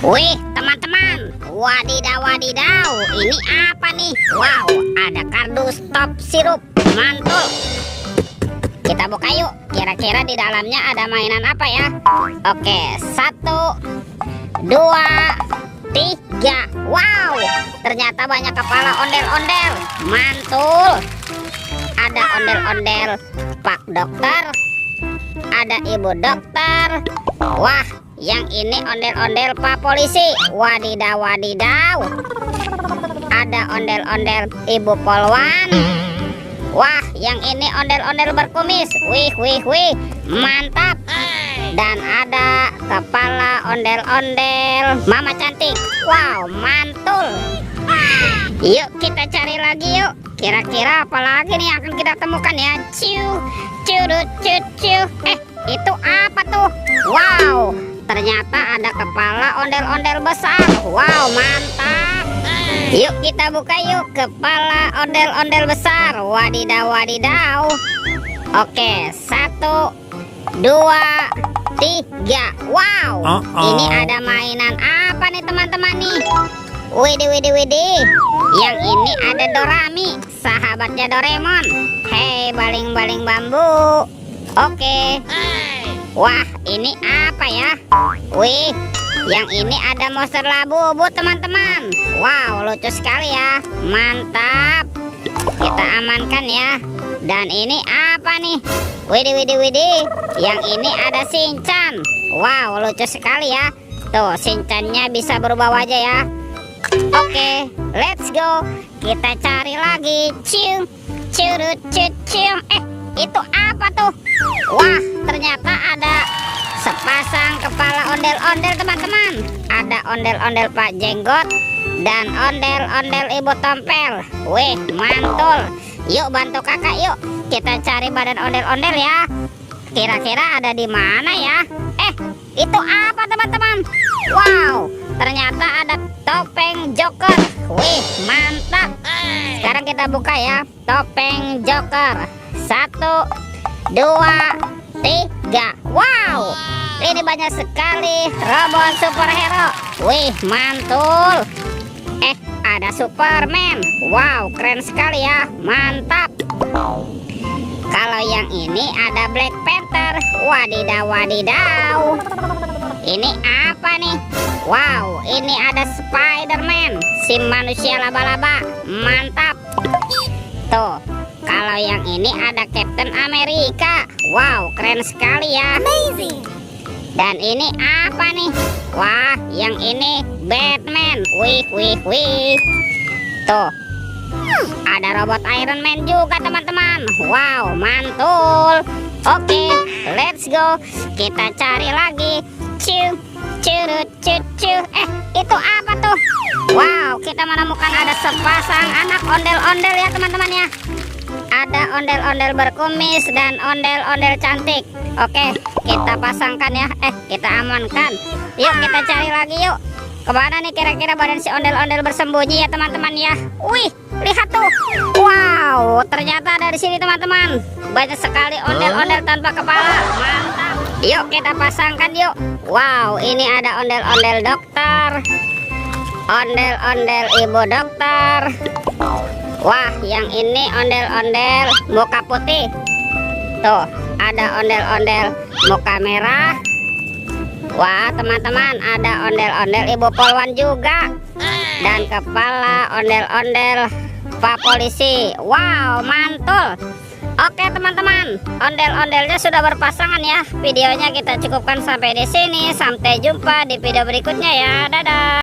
Wih, teman-teman, wadidaw, wadidaw, ini apa nih? Wow, ada kardus stop sirup, mantul. Kita buka yuk, kira-kira di dalamnya ada mainan apa ya? Oke, 1, 2, 3. Wow, ternyata banyak kepala ondel-ondel, mantul. Ada ondel-ondel Pak Dokter, ada Ibu Dokter. Wah, yang ini ondel-ondel Pak Polisi. Wadidaw, wadidaw. Ada ondel-ondel Ibu Polwan. Wah, yang ini ondel-ondel berkumis. Wih, wih, wih, mantap. Dan ada kepala ondel-ondel Mama Cantik. Wow, mantul. Yuk kita cari lagi yuk. Kira-kira apa lagi nih yang akan kita temukan ya? Ciu, curut, ciu. Itu apa tuh? Wow, ternyata ada kepala ondel-ondel besar. Wow, mantap. Yuk kita buka yuk kepala ondel-ondel besar. Wadidaw, wadidaw. Oke, 1, 2, 3. Wow, ini ada mainan apa nih teman-teman nih? Widih, widih, widih. Yang ini ada Dorami, sahabatnya Doraemon. Hei, baling-baling bambu. Oke. Wah, ini apa ya? Wih, yang ini ada monster labubu teman-teman. Wow, lucu sekali ya. Mantap. Kita amankan ya. Dan ini apa nih? Widih, widih, widih. Yang ini ada Shinchan. Wow, lucu sekali ya. Tuh, Shinchannya bisa berubah wajah ya. Oke, let's go. Kita cari lagi. Cium, curut, cium. Itu apa tuh? Wah, ternyata ada sepasang kepala ondel-ondel teman-teman. Ada ondel-ondel Pak Jenggot dan ondel-ondel Ibu Tompel. Wih, mantul. Yuk bantu kakak yuk. Kita cari badan ondel-ondel ya. Kira-kira ada di mana ya? Itu apa teman-teman? Wow, ternyata ada topeng Joker. Wih, mantap. Sekarang kita buka ya topeng Joker. 1, 2, 3. Wow, ini banyak sekali robot superhero. Wih, mantul. Ada Superman. Wow, keren sekali ya. Mantap. Kalau yang ini ada Black Panther. Wadidaw, wadidaw. Ini apa nih? Wow, ini ada Spider-Man, si manusia laba-laba. Mantap. Tuh, kalau yang ini ada Captain America. Wow, keren sekali ya. Amazing. Dan ini apa nih? Wah, yang ini Batman. Wih, wih, wih. Tuh, ada robot Iron Man juga teman-teman. Wow, mantul. Oke, let's go. Kita cari lagi. Ciu, curut, ciu. Itu apa tuh? Wow, kita menemukan ada sepasang anak ondel-ondel ya teman-teman ya. Ada ondel-ondel berkumis dan ondel-ondel cantik. Oke, kita pasangkan ya. Kita amankan. Yuk kita cari lagi yuk. Kemana nih kira-kira badan si ondel-ondel bersembunyi ya teman-teman ya? Wih, lihat tuh. Wow, ternyata ada di sini teman-teman. Banyak sekali ondel-ondel tanpa kepala. Mantap. Yuk kita pasangkan yuk. Wow, ini ada ondel-ondel dokter, ondel-ondel Ibu Dokter. Wah, yang ini ondel-ondel muka putih. Tuh, ada ondel-ondel muka merah. Wah, teman-teman, ada ondel-ondel Ibu Polwan juga. Dan kepala ondel-ondel Pak Polisi. Wow, mantul. Oke teman-teman, ondel-ondelnya sudah berpasangan ya. Videonya kita cukupkan sampai di sini. Sampai jumpa di video berikutnya ya. Dadah.